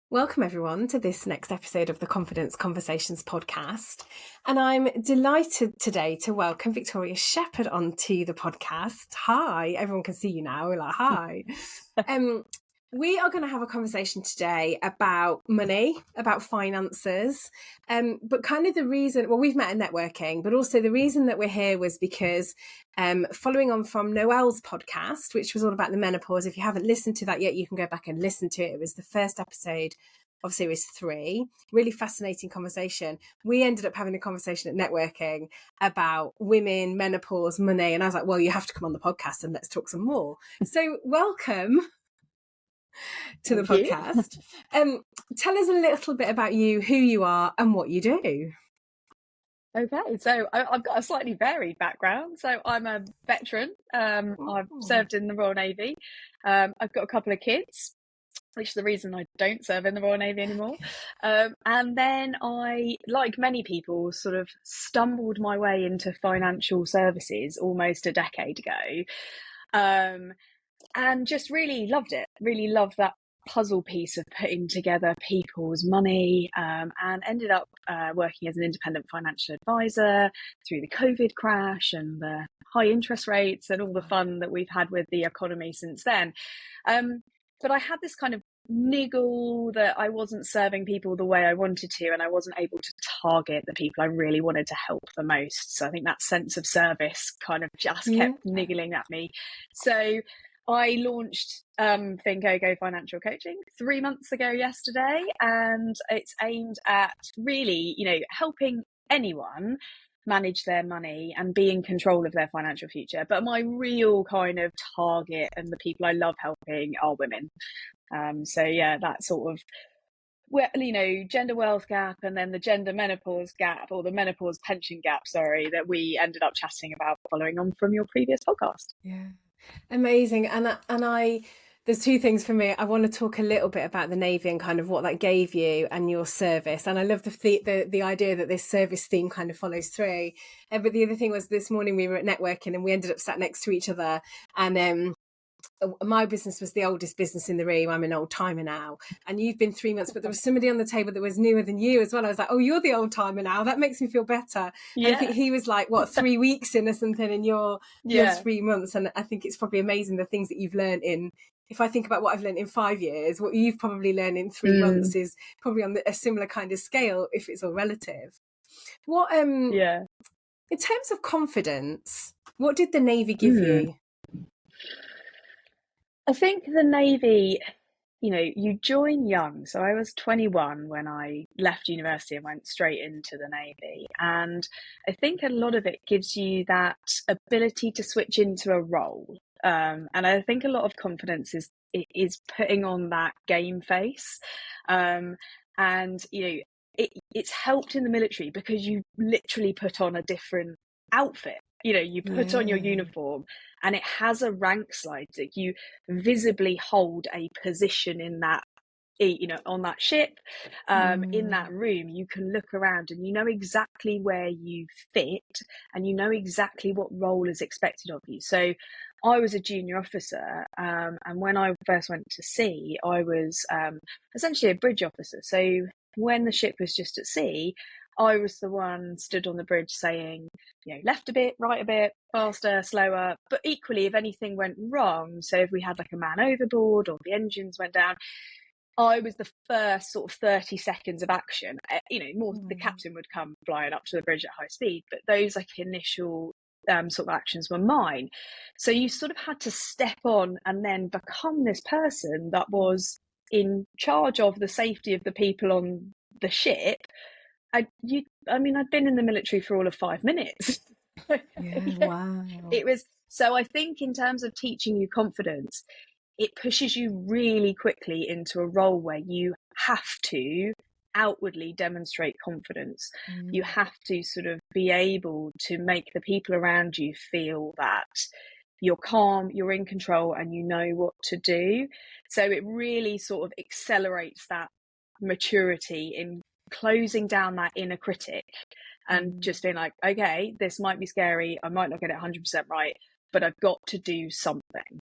Welcome everyone to this next episode of the Confidence Conversations podcast. And I'm delighted today to welcome Victoria Shepherd onto the podcast. Hi, everyone can see you now. We're like, hi. We are going to have a conversation today about money, about finances, but kind of the reason, well, we've met in networking, but also the reason that we're here was because following on from Noelle's podcast, which was all about the menopause. If you haven't listened to that yet, you can go back and listen to it. It was the first episode of series 3, really fascinating conversation. We ended up having a conversation at networking about women, menopause, money. And I was like, well, you have to come on the podcast and let's talk some more. So welcome to the podcast. Tell us a little bit about you, who you are and what you do. Okay, so I've got a slightly varied background. So I'm a veteran. I've served in the Royal Navy. I've got a couple of kids, which is the reason I don't serve in the Royal Navy anymore. And then I, like many people, sort of stumbled my way into financial services almost a decade ago. And just really loved it, really loved that puzzle piece of putting together people's money, and ended up working as an independent financial advisor through the COVID crash and the high interest rates and all the fun that we've had with the economy since then. But I had this kind of niggle that I wasn't serving people the way I wanted to, and I wasn't able to target the people I really wanted to help the most. So I think that sense of service kind of just kept niggling at me. So I launched Fincoco Financial Coaching 3 months ago yesterday, and it's aimed at really, helping anyone manage their money and be in control of their financial future. But my real kind of target and the people I love helping are women. So yeah, that sort of, gender wealth gap and then the gender menopause gap, or the menopause pension gap, that we ended up chatting about following on from your previous podcast. Yeah. Amazing. And I there's two things for me. I want to talk a little bit about the Navy and kind of what that gave you and your service. And I love the idea that this service theme kind of follows through. But the other thing was, this morning we were at networking and we ended up sat next to each other, and my business was the oldest business in the room. I'm an old timer now, and you've been 3 months, but there was somebody on the table that was newer than you as well. I was like, oh, you're the old timer now. That makes me feel better. Yeah. And I think he was like, 3 weeks in or something, and you're 3 months. And I think it's probably amazing the things that you've learned in, if I think about what I've learned in 5 years, what you've probably learned in 3 months is probably on a similar kind of scale, if it's all relative. What, in terms of confidence, what did the Navy give you? I think the Navy, you join young. So I was 21 when I left university and went straight into the Navy. And I think a lot of it gives you that ability to switch into a role. And I think a lot of confidence is putting on that game face. And, it's helped in the military because you literally put on a different outfit. You put on your uniform and it has a rank slide that you visibly hold a position in that, on that ship, in that room. You can look around and you know exactly where you fit and you know exactly what role is expected of you. So I was a junior officer, and when I first went to sea, I was essentially a bridge officer. So when the ship was just at sea, I was the one stood on the bridge saying, left a bit, right a bit, faster, slower. But equally, if anything went wrong, so if we had like a man overboard or the engines went down, I was the first sort of 30 seconds of action. The captain would come flying up to the bridge at high speed, but those like initial sort of actions were mine. So you sort of had to step on and then become this person that was in charge of the safety of the people on the ship. I'd been in the military for all of 5 minutes. Wow. It was, so I think in terms of teaching you confidence, it pushes you really quickly into a role where you have to outwardly demonstrate confidence. You have to sort of be able to make the people around you feel that you're calm, you're in control, and you know what to do. So it really sort of accelerates that maturity in closing down that inner critic and just being like, okay, this might be scary, I might not get it 100% right, but I've got to do something.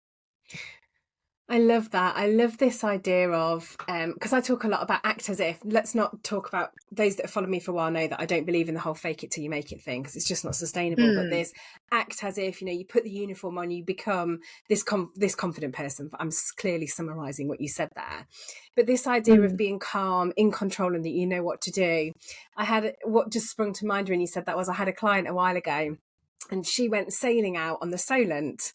I love that. I love this idea of, because I talk a lot about act as if. Let's not talk about, those that have followed me for a while know that I don't believe in the whole fake it till you make it thing, because it's just not sustainable. But there's act as if, you put the uniform on, you become this confident person. I'm clearly summarizing what you said there. But this idea of being calm, in control, and that you know what to do. What just sprung to mind when you said that was, I had a client a while ago, and she went sailing out on the Solent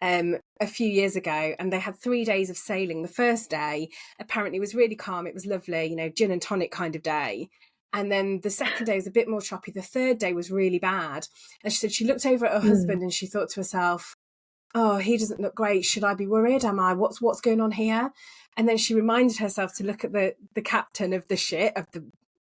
a few years ago, and they had 3 days of sailing. The first day apparently was really calm, it was lovely, gin and tonic kind of day. And then the second day was a bit more choppy. The third day was really bad. And she said she looked over at her husband and she thought to herself, oh, he doesn't look great. Should I be worried? Am I? What's going on here? And then she reminded herself to look at the captain of the ship,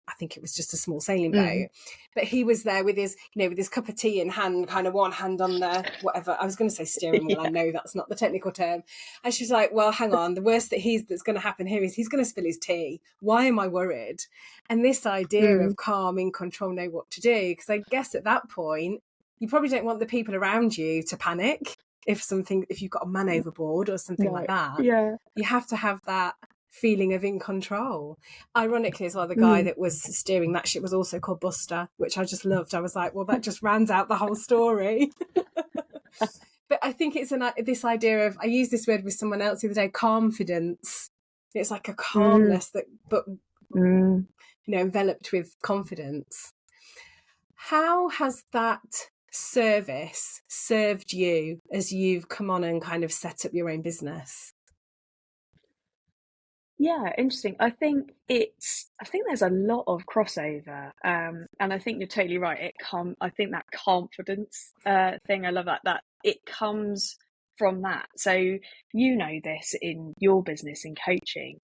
I think it was just a small sailing boat, but he was there with his, with his cup of tea in hand, kind of one hand on the whatever. I was going to say steering wheel. I know that's not the technical term. And she's like, well, hang on. The worst that's going to happen here is he's going to spill his tea. Why am I worried? And this idea of calm, in control, know what to do. Because I guess at that point, you probably don't want the people around you to panic if you've got a man overboard or something like that. Yeah. You have to have that feeling of in control. Ironically as well, the guy that was steering that ship was also called Buster, which I just loved. I was like, well, that just rounds out the whole story. But I think it's this idea of, I used this word with someone else the other day, confidence. It's like a calmness but enveloped with confidence. How has that service served you as you've come on and kind of set up your own business? Yeah, interesting. I think there's a lot of crossover, and I think you're totally right. I think that confidence thing, I love that it comes from that. So this in your business in coaching,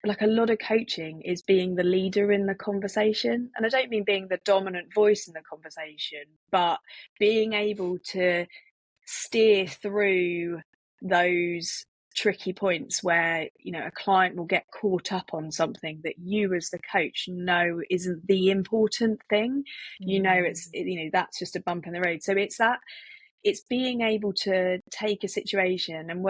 like a lot of coaching is being the leader in the conversation, and I don't mean being the dominant voice in the conversation, but being able to steer through those tricky points where a client will get caught up on something that you as the coach know isn't the important thing. That's just a bump in the road. So it's being able to take a situation and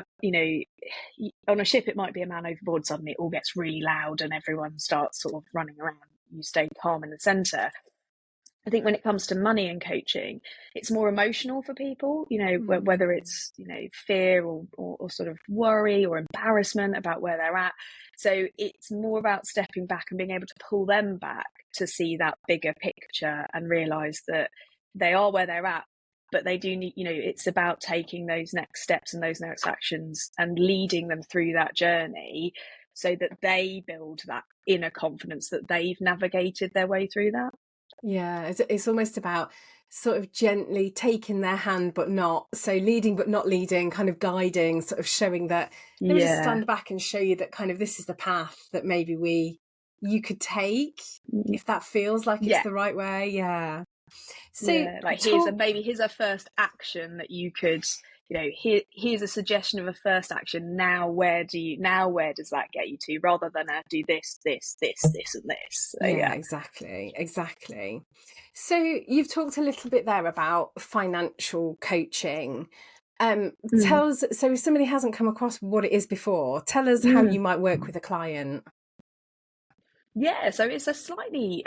on a ship it might be a man overboard, suddenly it all gets really loud and everyone starts sort of running around. You stay calm in the center. I think when it comes to money and coaching, it's more emotional for people, whether it's, fear or sort of worry or embarrassment about where they're at. So it's more about stepping back and being able to pull them back to see that bigger picture and realize that they are where they're at, but they do need, it's about taking those next steps and those next actions and leading them through that journey so that they build that inner confidence that they've navigated their way through that. Yeah, it's almost about sort of gently taking their hand, but not so leading, but not leading, kind of guiding, sort of showing that. Let me just stand back and show you that kind of this is the path that maybe you could take if that feels like it's the right way. Yeah. So here's a first action that you could, here's a suggestion of a first action. Now where does that get you to, rather than do this and this. So, yeah, exactly. So you've talked a little bit there about financial coaching. Tell us, so if somebody hasn't come across what it is before, tell us how you might work with a client. Yeah, so it's a slightly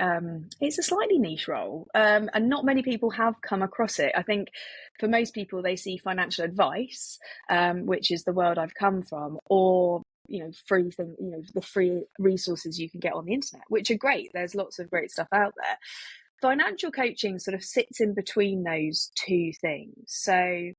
niche role, and not many people have come across it. I think for most people, they see financial advice, which is the world I've come from, or free thing, the free resources you can get on the internet, which are great. There's lots of great stuff out there. Financial coaching sort of sits in between those two things. So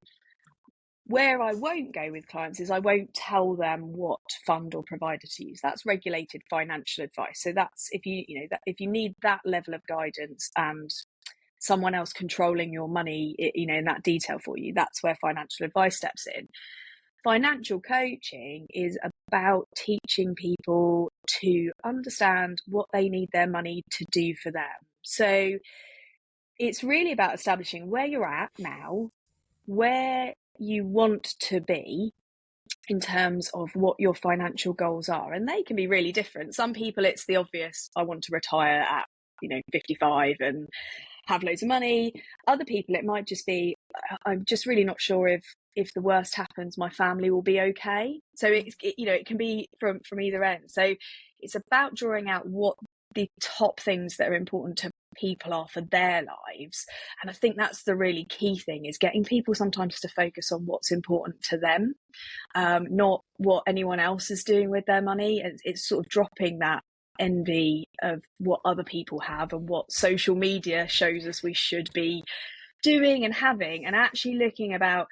where I won't go with clients is I won't tell them what fund or provider to use. That's regulated financial advice. So that's if you need that level of guidance and someone else controlling your money, in that detail for you, that's where financial advice steps in. Financial coaching is about teaching people to understand what they need their money to do for them. So it's really about establishing where you're at now, where you want to be in terms of what your financial goals are, and they can be really different. Some people, it's the obvious, I want to retire at 55 and have loads of money. Other people, it might just be, I'm just really not sure if the worst happens, my family will be okay. So it can be from either end. So it's about drawing out what the top things that are important to people are for their lives. And I think that's the really key thing, is getting people sometimes to focus on what's important to them, not what anyone else is doing with their money. It's sort of dropping that envy of what other people have and what social media shows us we should be doing and having, and actually looking about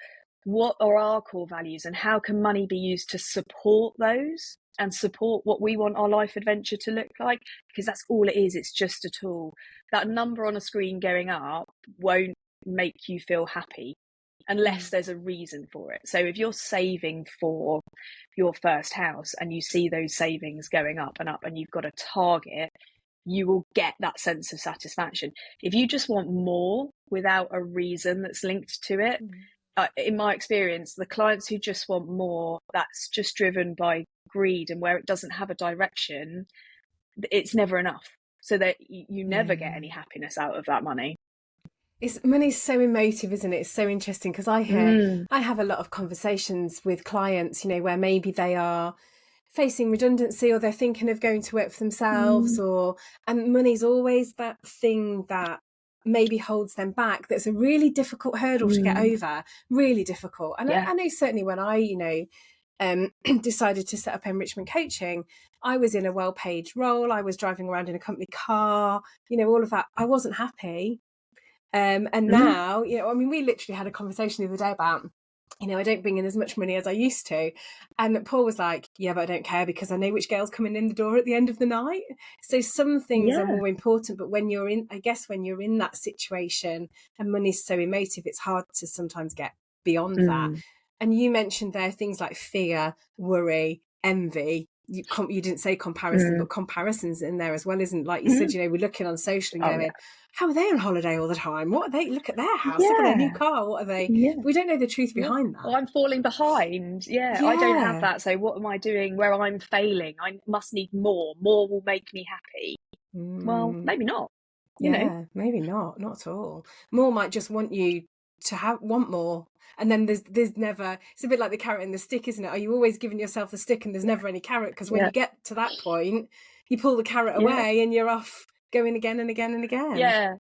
what are our core values and how can money be used to support those and support what we want our life adventure to look like, because that's all it is. It's just a tool. That number on a screen going up won't make you feel happy unless there's a reason for it. So if you're saving for your first house and you see those savings going up and up and you've got a target, you will get that sense of satisfaction. If you just want more without a reason that's linked to it, in my experience, the clients who just want more, that's just driven by greed, and where it doesn't have a direction, it's never enough. So that you never get any happiness out of that money. Money's so emotive, isn't it? It's so interesting, because I have a lot of conversations with clients, where maybe they are facing redundancy or they're thinking of going to work for themselves, and money's always that thing that maybe holds them back. That's a really difficult hurdle to get over, really difficult. And I know certainly when I, decided to set up enrichment coaching, I was in a well-paid role. I was driving around in a company car, all of that. I wasn't happy. And now, we literally had a conversation the other day about, I don't bring in as much money as I used to. And Paul was like, yeah, but I don't care, because I know which girl's coming in the door at the end of the night. So some things are more important, but when you're in that situation and money's so emotive, it's hard to sometimes get beyond that. And you mentioned there things like fear, worry, envy. You didn't say comparison, but comparison's in there as well, isn't? Like you said, we're looking on social and going, how are they on holiday all the time? What are they? Look at their house. Look at their new car. What are they? We don't know the truth behind that. Oh, I'm falling behind. I don't have that. So what am I doing where I'm failing? I must need more. More will make me happy. Well, maybe not. Maybe not at all. More might just want you to want more. And then there's never, it's a bit like the carrot and the stick, isn't it? Are you always giving yourself the stick and there's never any carrot? Because when you get to that point, you pull the carrot away and you're off going again and again and again.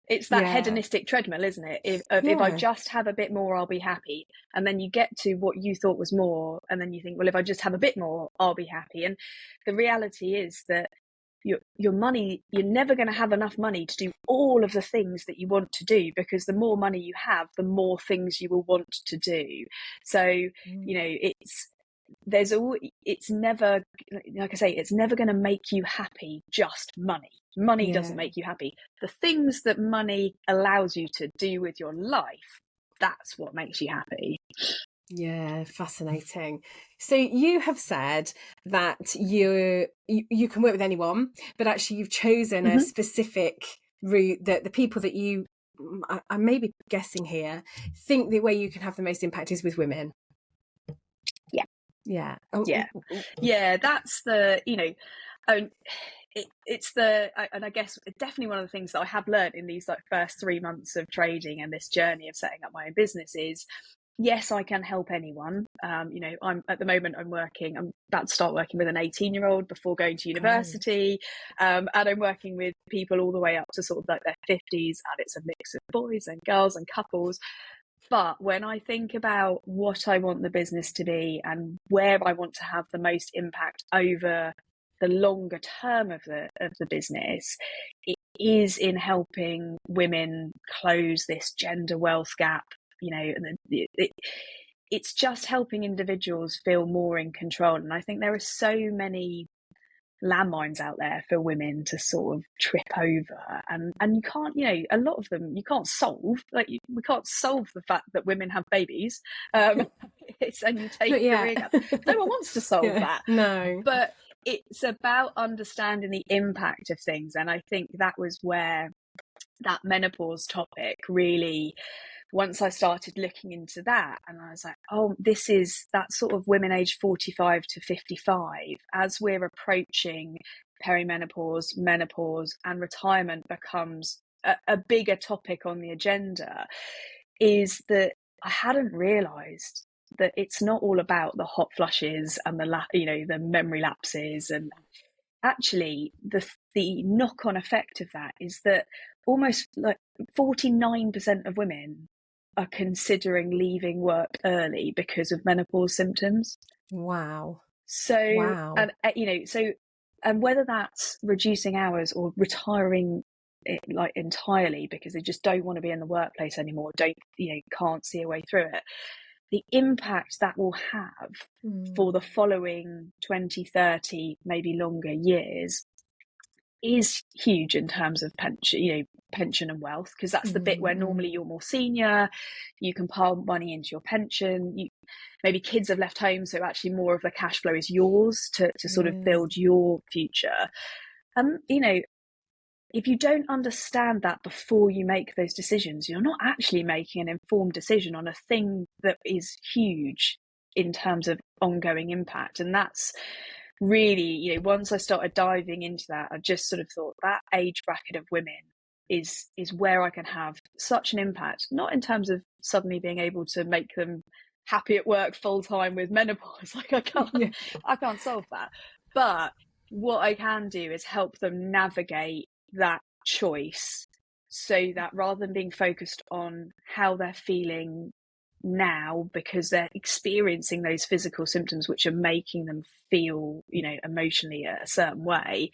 It's that hedonistic treadmill, isn't it? If I just have a bit more, I'll be happy. And then you get to what you thought was more, and then you think, well, if I just have a bit more, I'll be happy. And the reality is that your money, you're never going to have enough money to do all of the things that you want to do, because the more money you have, the more things you will want to do. So it's never, like I say, it's never going to make you happy. Just money doesn't make you happy. The things that money allows you to do with your life, that's what makes you happy. Yeah, fascinating. So you have said that you can work with anyone, but actually you've chosen a specific route, that the people that you, I may be guessing here, think the way you can have the most impact is with women. That's the, it's the, and I guess definitely one of the things that I have learned in these first 3 months of trading and this journey of setting up my own business is, yes, I can help anyone. I'm at the moment, I'm about to start working with an 18-year-old before going to university. And I'm working with people all the way up to sort of like their 50s, and it's a mix of boys and girls and couples. But when I think about what I want the business to be and where I want to have the most impact over the longer term of the business, it is in helping women close this gender wealth gap. It's just helping individuals feel more in control. And I think there are so many landmines out there for women to sort of trip over, and you can't, a lot of them you can't solve. We can't solve the fact that women have babies, and you take career gap. No one wants to solve that. No, but it's about understanding the impact of things. And I think that was where that menopause topic really, once I started looking into that, and I was like, oh, this is that sort of women aged 45 to 55, as we're approaching perimenopause, menopause, and retirement becomes a bigger topic on the agenda is that I hadn't realised that it's not all about the hot flushes and the memory lapses, and actually the knock-on effect of that is that almost like 49% of women are considering leaving work early because of menopause symptoms. Wow. So, Wow. and whether that's reducing hours or retiring like entirely because they just don't want to be in the workplace anymore, can't see a way through it, the impact that will have for the following 20, 30, maybe longer years is huge in terms of pension and wealth, because that's the bit where normally you're more senior, you can pile money into your pension, maybe kids have left home, so actually more of the cash flow is yours to sort of build your future. If you don't understand that before you make those decisions, you're not actually making an informed decision on a thing that is huge in terms of ongoing impact. And that's really, once I started diving into that, I just sort of thought that age bracket of women is where I can have such an impact, not in terms of suddenly being able to make them happy at work full time with menopause. Like I can't solve that. But what I can do is help them navigate that choice, so that rather than being focused on how they're feeling now because they're experiencing those physical symptoms which are making them feel emotionally a certain way,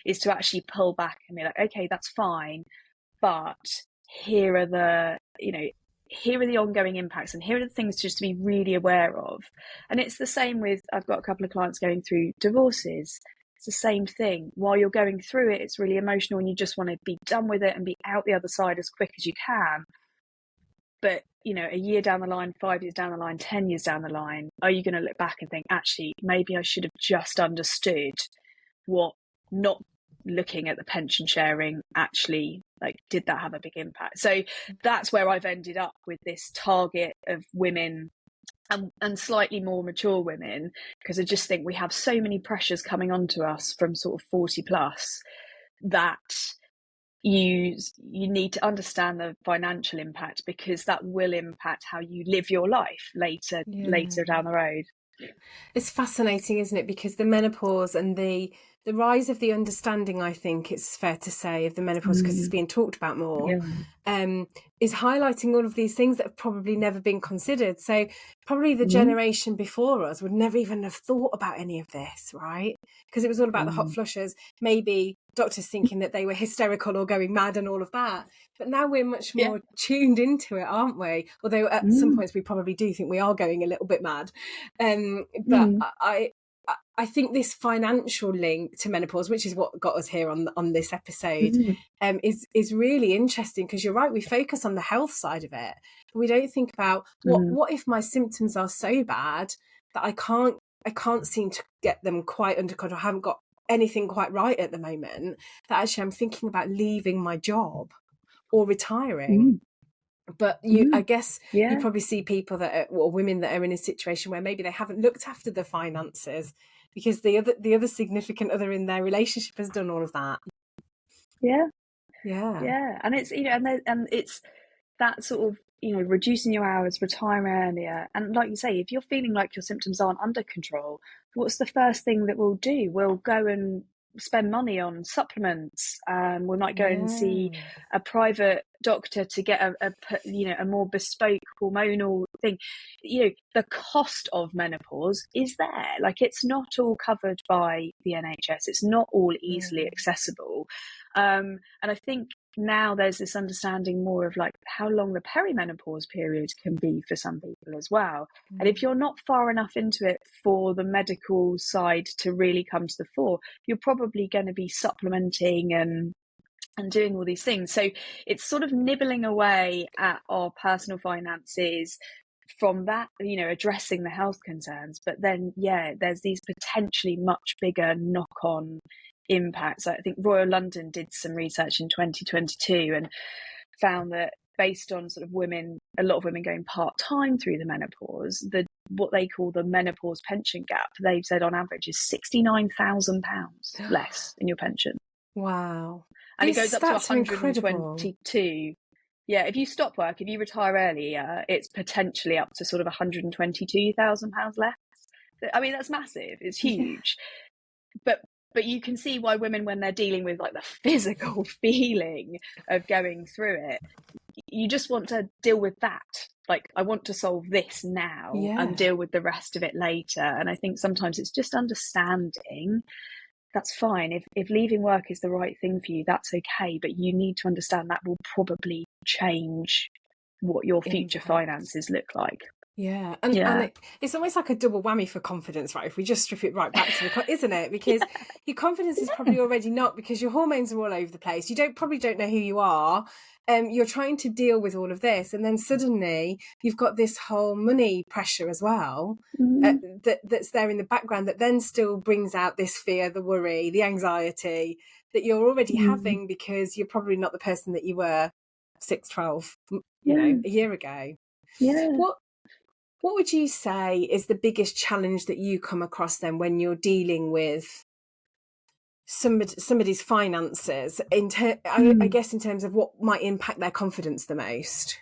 is to actually pull back and be like, okay, that's fine, but here are the ongoing impacts, and here are the things just to be really aware of. And it's the same with, I've got a couple of clients going through divorces. It's the same thing. While you're going through it, it's really emotional and you just want to be done with it and be out the other side as quick as you can. But, a year down the line, 5 years down the line, 10 years down the line, are you going to look back and think, actually, maybe I should have just understood what not looking at the pension sharing actually, like, did that have a big impact? So that's where I've ended up with this target of women and slightly more mature women, because I just think we have so many pressures coming onto us from sort of 40 plus that you need to understand the financial impact, because that will impact how you live your life later down the road. It's fascinating, isn't it? Because the menopause and the rise of the understanding, I think it's fair to say, of the menopause, because it's being talked about more, is highlighting all of these things that have probably never been considered. So probably the generation before us would never even have thought about any of this, right? Because it was all about the hot flushes, maybe doctors thinking that they were hysterical or going mad and all of that. But now we're much more tuned into it, aren't we? Although at some points we probably do think we are going a little bit mad. But I think this financial link to menopause, which is what got us here on this episode, is really interesting, because you're right, we focus on the health side of it, but we don't think about what if my symptoms are so bad that I can't seem to get them quite under control, I haven't got anything quite right at the moment, that actually I'm thinking about leaving my job or retiring. But I guess you probably see people or women that are in a situation where maybe they haven't looked after the finances because the other significant other in their relationship has done all of that. And it's and it's that sort of reducing your hours, retiring earlier, and like you say, if you're feeling like your symptoms aren't under control, what's the first thing that we'll do? We'll go and spend money on supplements. We might go and see a private doctor to get a more bespoke hormonal thing. The cost of menopause is there. Like, it's not all covered by the NHS. It's not all easily accessible. And I think now there's this understanding more of like how long the perimenopause period can be for some people as well. And if you're not far enough into it for the medical side to really come to the fore, you're probably going to be supplementing and doing all these things. So it's sort of nibbling away at our personal finances from that, addressing the health concerns. But then, there's these potentially much bigger knock-on impacts. I think Royal London did some research in 2022 and found that based on sort of a lot of women going part-time through the menopause, what they call the menopause pension gap, they've said on average is £69,000 less in your pension. Wow. and it goes up to stats are incredible. 122. Yeah, if you stop work, if you retire earlier, it's potentially up to sort of £122,000 less. I mean, that's massive. It's huge. Yeah. But you can see why women, when they're dealing with like the physical feeling of going through it, you just want to deal with that. Like, I want to solve this now and deal with the rest of it later. And I think sometimes it's just understanding. That's fine. If leaving work is the right thing for you, that's okay. But you need to understand that will probably change what your future finances look like. Yeah. And it's almost like a double whammy for confidence, right? If we just strip it right back to isn't it? Because your confidence is probably already not, because your hormones are all over the place. You probably don't know who you are. You're trying to deal with all of this. And then suddenly you've got this whole money pressure as well. That's there in the background, that then still brings out this fear, the worry, the anxiety that you're already having, because you're probably not the person that you were 6, 12, a year ago. Yeah. What would you say is the biggest challenge that you come across then when you're dealing with somebody's finances, I guess in terms of what might impact their confidence the most?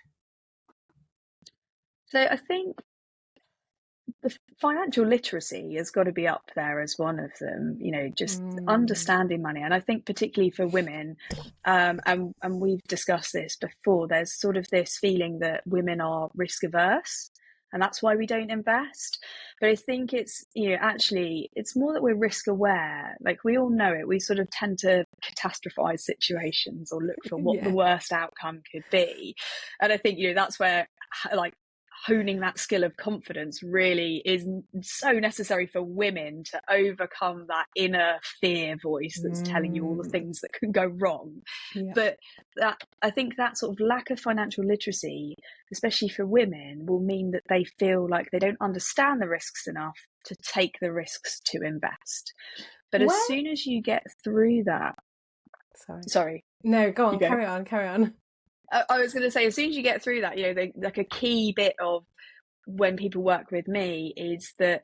So I think the financial literacy has got to be up there as one of them, just understanding money. And I think particularly for women, and we've discussed this before, there's sort of this feeling that women are risk averse, and that's why we don't invest. But I think it's, actually, it's more that we're risk aware. Like, we all know it. We sort of tend to catastrophize situations or look for what the worst outcome could be. And I think, that's where, like, honing that skill of confidence really is so necessary for women to overcome that inner fear voice that's telling you all the things that can go wrong. But I think that sort of lack of financial literacy, especially for women, will mean that they feel like they don't understand the risks enough to take the risks to invest. But as soon as you get through that, sorry. No, go on, carry on. I was going to say, as soon as you get through that, like a key bit of when people work with me is that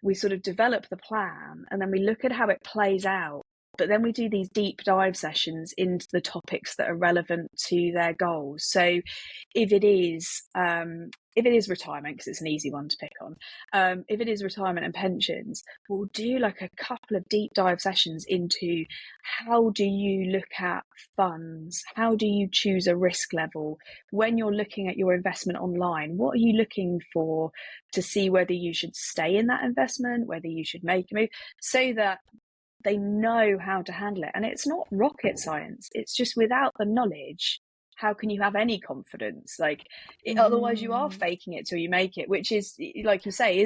we sort of develop the plan and then we look at how it plays out. But then we do these deep dive sessions into the topics that are relevant to their goals. So if it is retirement, because it's an easy one to pick on, if it is retirement and pensions, we'll do like a couple of deep dive sessions into how do you look at funds? How do you choose a risk level? When you're looking at your investment online, what are you looking for to see whether you should stay in that investment, whether you should make a move, so that they know how to handle it. And it's not rocket science. It's just, without the knowledge, how can you have any confidence? Otherwise you are faking it till you make it, which is, like you say,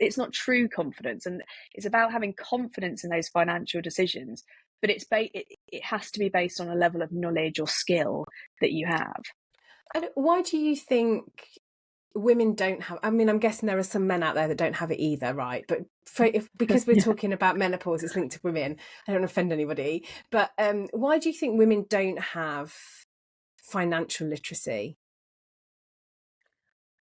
it's not true confidence. And it's about having confidence in those financial decisions, but it has to be based on a level of knowledge or skill that you have. And why do you think women don't have, I mean, I'm guessing there are some men out there that don't have it either, right? But because we're talking about menopause, it's linked to women. I don't offend anybody, but why do you think women don't have financial literacy?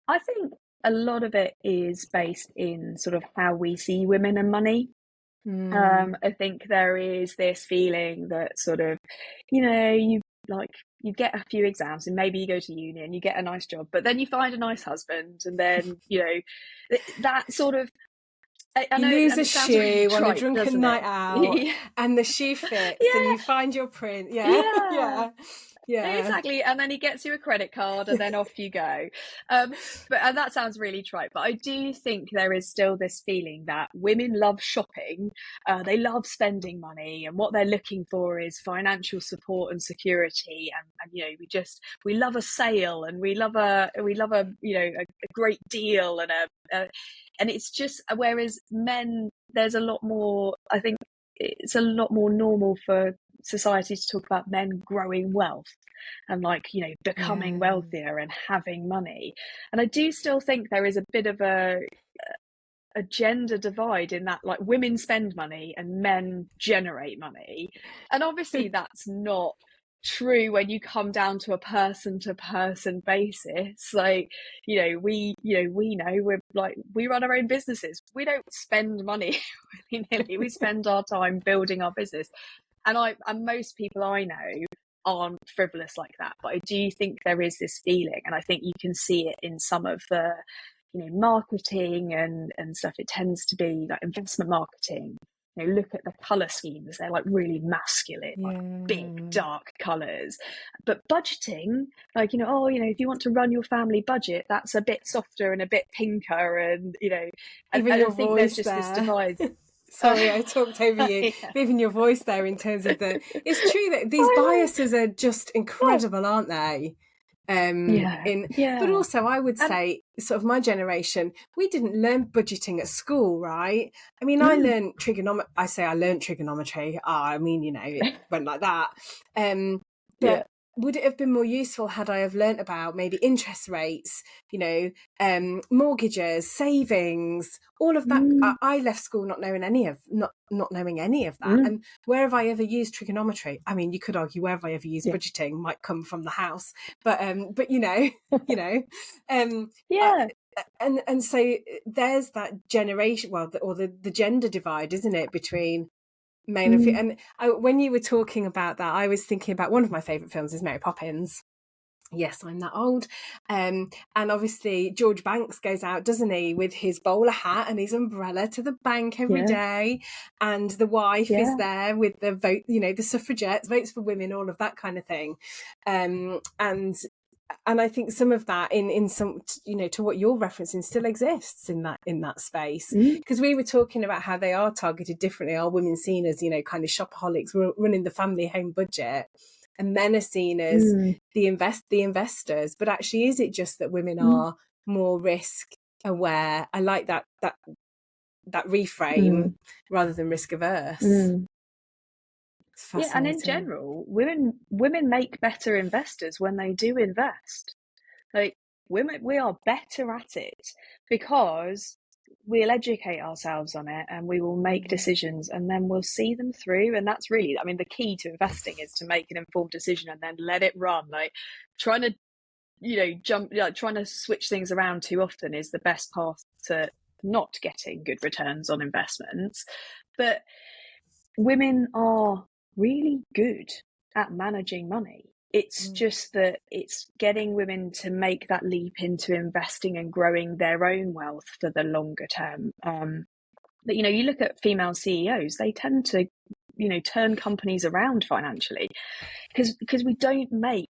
I think a lot of it is based in sort of how we see women and money. I think there is this feeling that sort of, you get a few exams and maybe you go to uni and you get a nice job, but then you find a nice husband, and then, that sort of, you lose a shoe really on a drunken night out and the shoe fits and you find your print. Yeah. Exactly. And then he gets you a credit card and then off you go. And that sounds really trite, but I do think there is still this feeling that women love shopping. They love spending money, and what they're looking for is financial support and security. And we love a sale, and we love a great deal, and it's just, whereas men, there's a lot more, I think it's a lot more normal for society to talk about men growing wealth and becoming wealthier and having money. And I do still think there is a bit of a gender divide in that, like, women spend money and men generate money. And obviously that's not true when you come down to a person to person basis. We know, we run our own businesses. We don't spend money willy-nilly. We spend our time building our business. and most people I know aren't frivolous like that, but I do think there is this feeling, and I think you can see it in some of the, marketing and stuff. It tends to be like investment marketing. Look at the color schemes; they're like really masculine, like big dark colors. But budgeting, like if you want to run your family budget, that's a bit softer and a bit pinker, and Even and I your think there's voice just this there. divide. Sorry, I talked over you. Yeah. But even your voice there in terms of it's true that these biases are just incredible, aren't they? But also I would say sort of my generation, we didn't learn budgeting at school, right? I mean, I learned trigonometry. I learned trigonometry. I mean, it went like that. But would it have been more useful had I have learnt about maybe interest rates, mortgages, savings, all of that? I left school not knowing any of that. And where have I ever used trigonometry? I mean, you could argue where have I ever used budgeting might come from the house, but and so there's that generation, or the gender divide, isn't it, between male and female. And when you were talking about that, I was thinking about one of my favourite films is Mary Poppins. Yes, I'm that old. And obviously George Banks goes out, doesn't he, with his bowler hat and his umbrella to the bank every day. And the wife is there with the vote, the suffragettes, votes for women, all of that kind of thing. And I think some of that in some, to what you're referencing, still exists in that space. Because we were talking about how they are targeted differently. Are women seen as, kind of shopaholics running the family home budget, and men are seen as the investors? But actually, is it just that women are more risk aware? I like that reframe rather than risk averse. Yeah, and in general, women make better investors when they do invest. Like women, we are better at it because we'll educate ourselves on it and we will make decisions and then we'll see them through. And that's really, I mean, the key to investing is to make an informed decision and then let it run. Like trying to trying to switch things around too often is the best path to not getting good returns on investments. But women are really good at managing money. It's just that it's getting women to make that leap into investing and growing their own wealth for the longer term. But you look at female CEOs, they tend to turn companies around financially because we don't make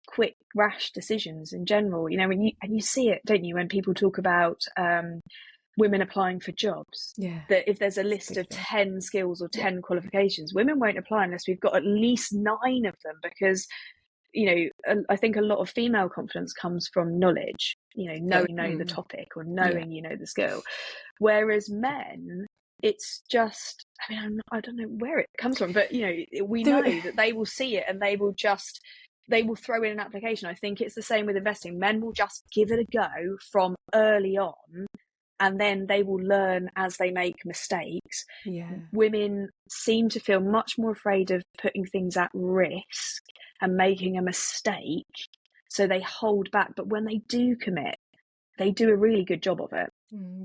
quick rash decisions in general. And you see it, don't you, when people talk about women applying for jobs, that if there's a list of 10 skills or 10 qualifications, women won't apply unless we've got at least 9 of them, because I think a lot of female confidence comes from knowledge, knowing the topic or knowing the skill, whereas men, it's just, I mean, I don't know where it comes from, but we know that they will see it and they will throw in an application. I think it's the same with investing. Men will just give it a go from early on, and then they will learn as they make mistakes. Women seem to feel much more afraid of putting things at risk and making a mistake, so they hold back. But when they do commit, they do a really good job of it.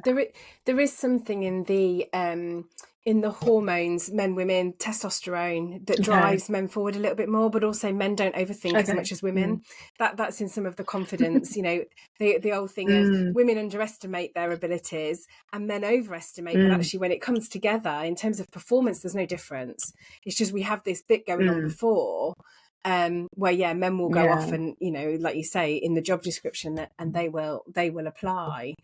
There is something in the hormones, men, women, testosterone, that drives men forward a little bit more, but also men don't overthink as much as women. That's in some of the confidence, the old thing of women underestimate their abilities and men overestimate, but actually when it comes together in terms of performance, there's no difference. It's just we have this bit going on before, where men will go off and like you say in the job description, and they will apply.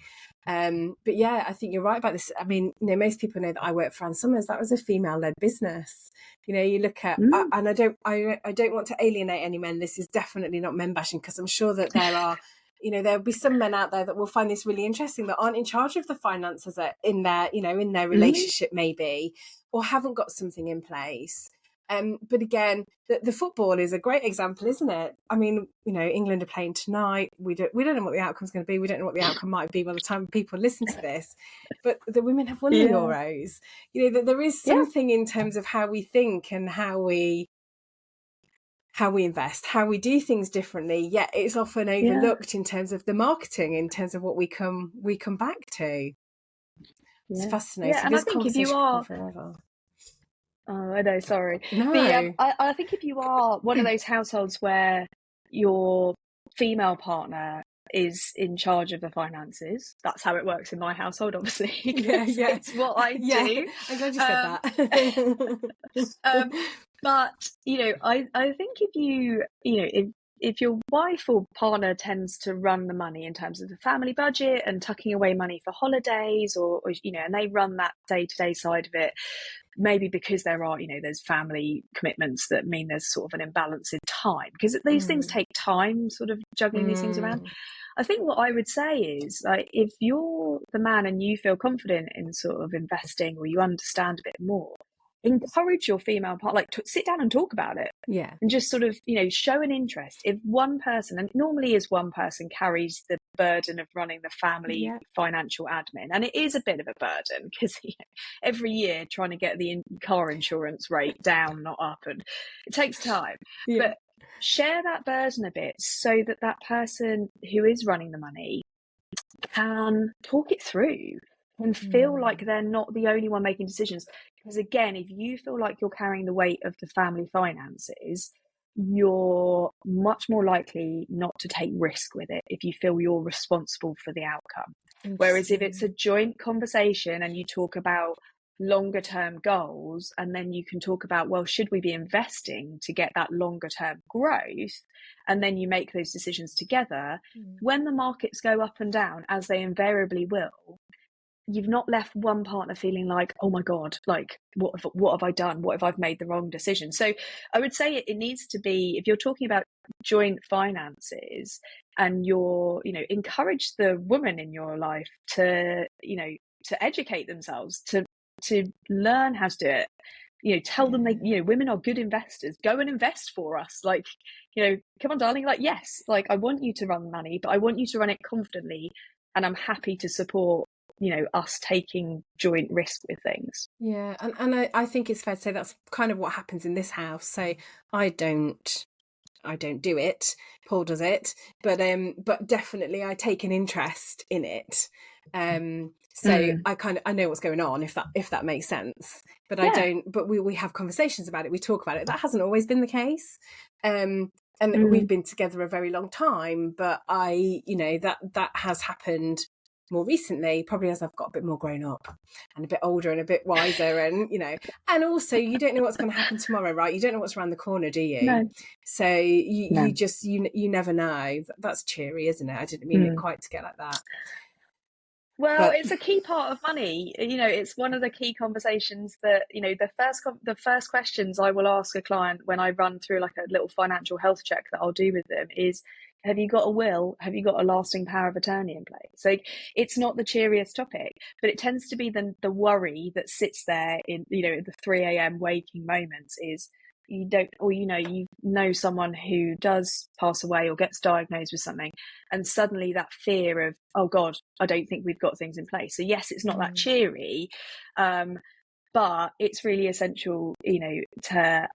But I think you're right about this. I mean, most people know that I work for Ann Summers. That was a female-led business. You look at, and I don't want to alienate any men. This is definitely not men bashing, because I'm sure that there are, there'll be some men out there that will find this really interesting, that aren't in charge of the finances in their, in their relationship maybe, or haven't got something in place. But again, the football is a great example, isn't it? I mean, England are playing tonight. We don't know what the outcome's going to be. We don't know what the outcome might be by the time people listen to this. But the women have won the Euros. There is something in terms of how we think and how we invest, how we do things differently. Yet it's often overlooked in terms of the marketing, in terms of what we come back to. It's fascinating. And I think if you are, Oh, I know, sorry. No. I think if you are one of those households where your female partner is in charge of the finances, that's how it works in my household, obviously, Yeah, because yeah. it's what I Yeah. do. I'm glad you said Um, that. um, but I think if if your wife or partner tends to run the money in terms of the family budget and tucking away money for holidays, or and they run that day-to-day side of it, maybe because there's family commitments that mean there's sort of an imbalance in time, because these things take time, sort of juggling these things around. Mm. I think what I would say is, like, if you're the man and you feel confident in sort of investing, or you understand a bit more, encourage your female part, like, to sit down and talk about it, Yeah. and just sort of show an interest. If one person, and it normally is one person, carries the burden of running the family Yeah. financial admin, and it is a bit of a burden, because every year trying to get the car insurance rate down, not up, and it takes time. Yeah. But share that burden a bit, so that that person who is running the money can talk it through and feel like they're not the only one making decisions. Because again, if you feel like you're carrying the weight of the family finances, you're much more likely not to take risk with it if you feel you're responsible for the outcome. Whereas if it's a joint conversation and you talk about longer term goals, and then you can talk about, well, should we be investing to get that longer term growth, and then you make those decisions together, when the markets go up and down, as they invariably will, you've not left one partner feeling like, oh my God, like, what have I done? What if I've made the wrong decision? So I would say it needs to be, if you're talking about joint finances, and you're, encourage the woman in your life to, to educate themselves, to learn how to do it. Tell them women are good investors. Go and invest for us. Like, come on, darling. Like, yes, like, I want you to run money, but I want you to run it confidently, and I'm happy to support us taking joint risk with things. Yeah, and I think it's fair to say that's kind of what happens in this house. So I don't do it. Paul does it, but definitely I take an interest in it. So I know what's going on, if that makes sense. But I Yeah. don't. But we have conversations about it. We talk about it. That hasn't always been the case. And we've been together a very long time. But that has happened more recently, probably as I've got a bit more grown up and a bit older and a bit wiser, and and also you don't know what's going to happen tomorrow, right? You don't know what's around the corner, do you? No. So you just you never know. That's cheery, isn't it? I didn't mean it quite to get like that. Well, it's a key part of money. It's one of the key conversations that, the first questions I will ask a client when I run through like a little financial health check that I'll do with them is, have you got a will? Have you got a lasting power of attorney in place? So it's not the cheeriest topic, but it tends to be the worry that sits there in, the 3 a.m. waking moments, is you don't, or you know someone who does pass away or gets diagnosed with something, and suddenly that fear of, oh God, I don't think we've got things in place. So yes, it's not that cheery, but it's really essential, to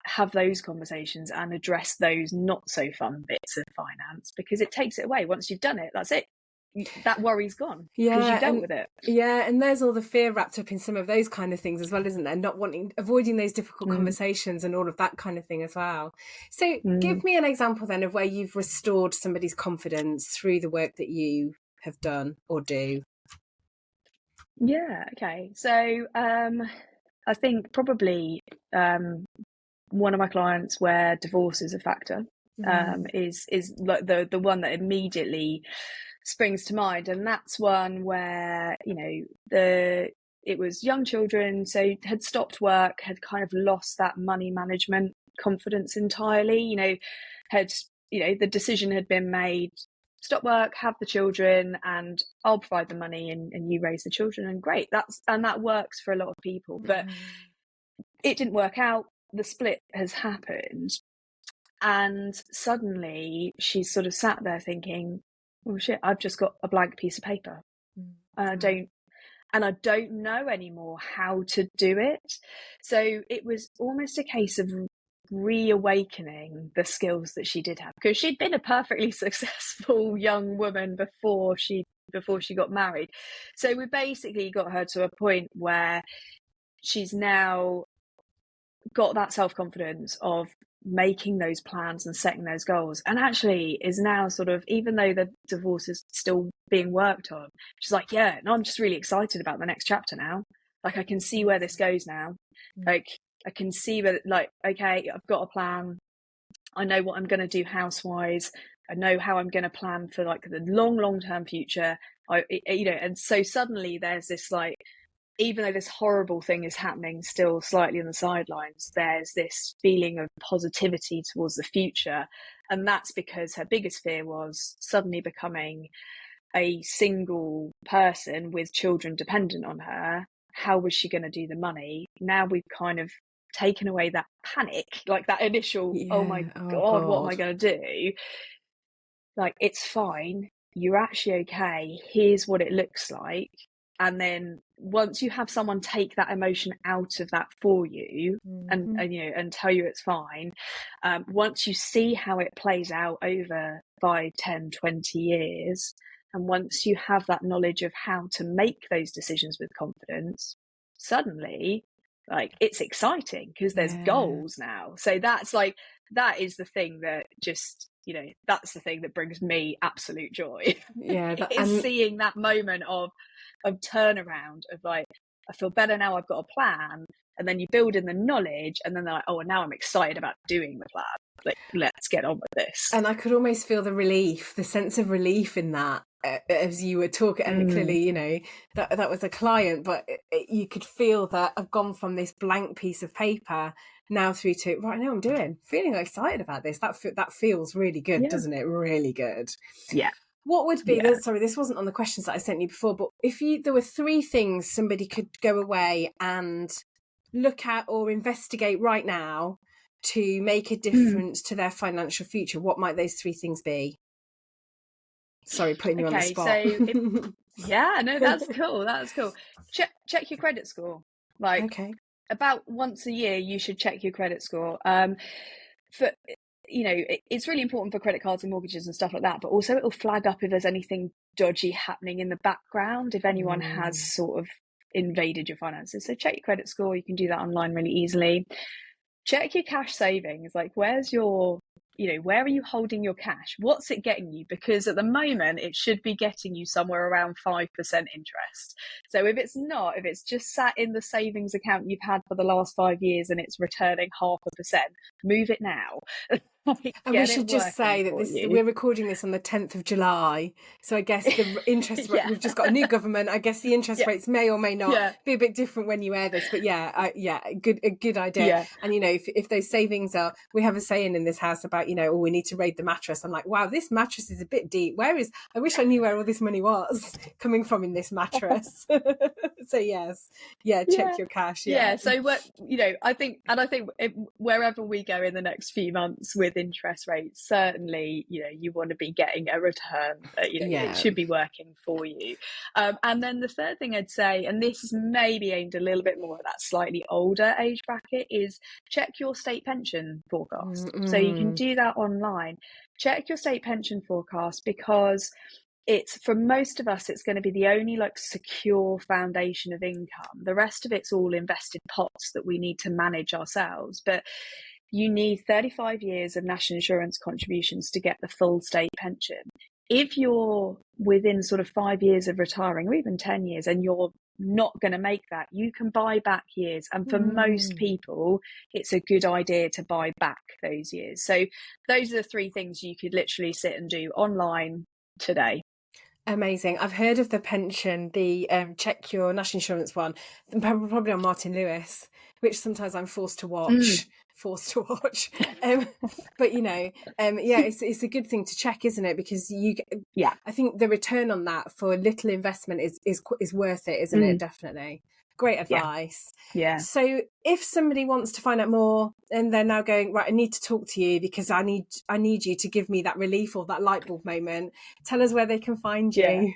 have those conversations and address those not so fun bits of finance, because it takes it away. Once you've done it, that's it. That worry's gone, because you've dealt with it. Yeah, and there's all the fear wrapped up in some of those kind of things as well, isn't there? Not avoiding those difficult conversations and all of that kind of thing as well. So give me an example then of where you've restored somebody's confidence through the work that you have done or do. Yeah, okay. So I think probably one of my clients where divorce is a factor is like the one that immediately springs to mind, and that's one where it was young children, so had stopped work, had kind of lost that money management confidence entirely. The decision had been made: stop work, have the children, and I'll provide the money, and you raise the children, and great. That works for a lot of people, but it didn't work out. The split has happened, and suddenly she's sort of sat there thinking, oh shit, I've just got a blank piece of paper, and I don't know anymore how to do it. So it was almost a case of reawakening the skills that she did have, because she'd been a perfectly successful young woman before she got married. So we basically got her to a point where she's now got that self-confidence of making those plans and setting those goals, and actually is now sort of, even though the divorce is still being worked on, she's like, yeah, no, I'm just really excited about the next chapter now. Like, I can see where this goes now. Like, I can see where, like, okay, I've got a plan. I know what I'm going to do house-wise. I know how I'm going to plan for like the long term future. And so suddenly there's this, like, even though this horrible thing is happening still slightly on the sidelines, there's this feeling of positivity towards the future. And that's because her biggest fear was suddenly becoming a single person with children dependent on her. How was she going to do the money? Now we've kind of taken away that panic, like that initial, oh my God, what am I going to do? Like, it's fine. You're actually okay. Here's what it looks like. And then once you have someone take that emotion out of that for you, and and tell you it's fine, once you see how it plays out over 5, 10, 20 years, and once you have that knowledge of how to make those decisions with confidence, suddenly, like, it's exciting because there's goals now. So that's like, that is the thing that just, that's the thing that brings me absolute joy. Is seeing that moment of turnaround, of like, I feel better now, I've got a plan. And then you build in the knowledge, and then they're like, oh, and now I'm excited about doing the plan. Like, let's get on with this. And I could almost feel the sense of relief in that as you were talking. And clearly, that was a client, but you could feel that I've gone from this blank piece of paper now through to, right, now I'm feeling excited about this. That feels really good, doesn't it? Really good. Yeah. What would be, sorry, this wasn't on the questions that I sent you before, but if there were 3 things somebody could go away and look at or investigate right now to make a difference to their financial future, what might those 3 things be? Sorry, putting you on the spot. So no, that's cool. That's cool. Check your credit score. Like, about once a year, you should check your credit score. It's really important for credit cards and mortgages and stuff like that, but also it'll flag up if there's anything dodgy happening in the background, if anyone has sort of invaded your finances. So check your credit score. You can do that online really easily. Check your cash savings. Like, where's your, where are you holding your cash? What's it getting you? Because at the moment, it should be getting you somewhere around 5% interest. So if it's just sat in the savings account you've had for the last 5 years and it's returning 0.5%, move it now. And we should just say that we're recording this on the 10th of July. So I guess the interest rate, we've just got a new government. I guess the interest rates may or may not be a bit different when you air this. But a good idea. Yeah. And, if those savings are, we have a saying in this house about, we need to raid the mattress. I'm like, wow, this mattress is a bit deep. I wish I knew where all this money was coming from in this mattress. So yes. Check your cash. Yeah. So I think wherever we go in the next few months with interest rates, certainly, you want to be getting a return. It should be working for you. And then the third thing I'd say, and this is maybe aimed a little bit more at that slightly older age bracket, is check your state pension forecast. So you can do that online. Check your state pension forecast, because it's, for most of us, it's going to be the only like secure foundation of income. The rest of it's all invested pots that we need to manage ourselves. But you need 35 years of national insurance contributions to get the full state pension. If you're within sort of 5 years of retiring, or even 10 years, and you're not going to make that, you can buy back years. And for most people, it's a good idea to buy back those years. So those are the 3 things you could literally sit and do online today. Amazing. I've heard of the pension, the check your national insurance one, probably on Martin Lewis, which sometimes I'm forced to watch. But it's a good thing to check, isn't it? Because I think the return on that for little investment is worth it, isn't it? Definitely. Great advice. Yeah. So if somebody wants to find out more and they're now going, right, I need to talk to you because I need you to give me that relief or that light bulb moment, tell us where they can find you.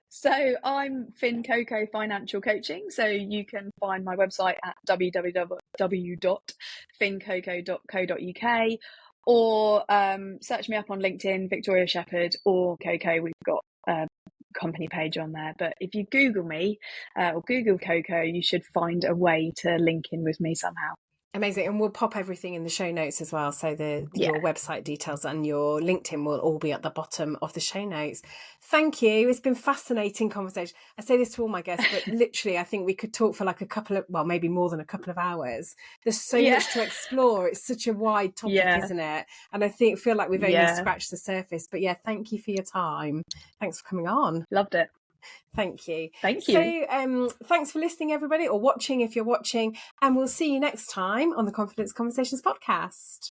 So I'm Fincoco Financial Coaching. So you can find my website at www.fincoco.co.uk, or search me up on LinkedIn, Victoria Shepherd, or Coco. We've got company page on there. But if you Google me or Google Coco, you should find a way to link in with me somehow. Amazing. And we'll pop everything in the show notes as well. So your website details and your LinkedIn will all be at the bottom of the show notes. Thank you. It's been fascinating conversation. I say this to all my guests, but literally I think we could talk for like maybe more than a couple of hours. There's so much to explore. It's such a wide topic, isn't it? And I feel like we've only scratched the surface. But thank you for your time. Thanks for coming on. Loved it. Thank you. Thank you. So thanks for listening, everybody, or watching if you're watching. And we'll see you next time on the Confidence Conversations podcast.